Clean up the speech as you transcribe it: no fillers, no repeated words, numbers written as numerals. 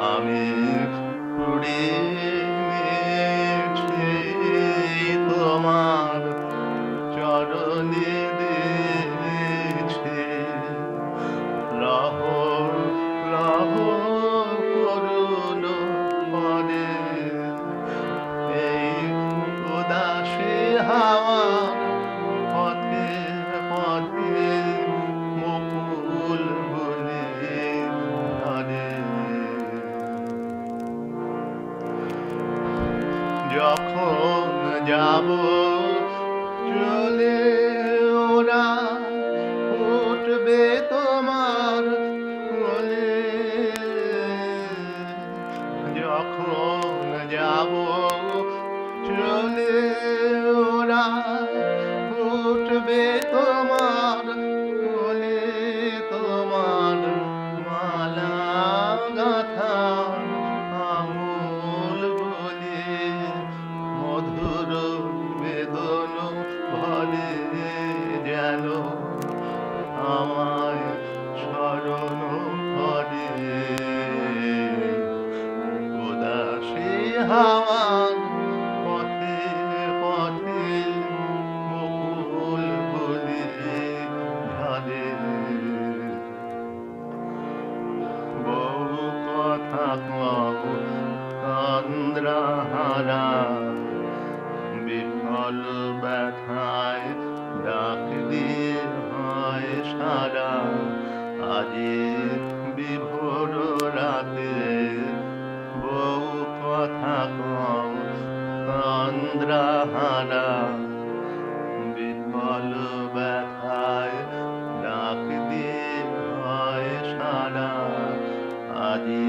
আমি কুড়িয়ে নিয়েছি তোমার চরণে দিয়েছি লহ লহ করুণ পরে এই উদাসী হাওয়ার পথে পথে মুকুল বলে ধরে যখন যাব চলে ওরা উঠবে তোমার কোলে যখন যাব চলে ওরা উঠবে তোমার কোলে তোমার মালা গাথা আঙুল বলে মধুর বেদন ভরে যেন আমায় স্মরণ করে উদাসী হাওয়ার পথে পথে মুকুল বলে ঝরে বহু কথা কও তন্দ্রাহারা বিফল ব্যথায় ডাক দিয়ে হয় সারা আজি বিভোর রাতে বহু কথা কও তন্দ্রাহারা বিফল ব্যথায় ডাক দিয়ে হয় সারা আজি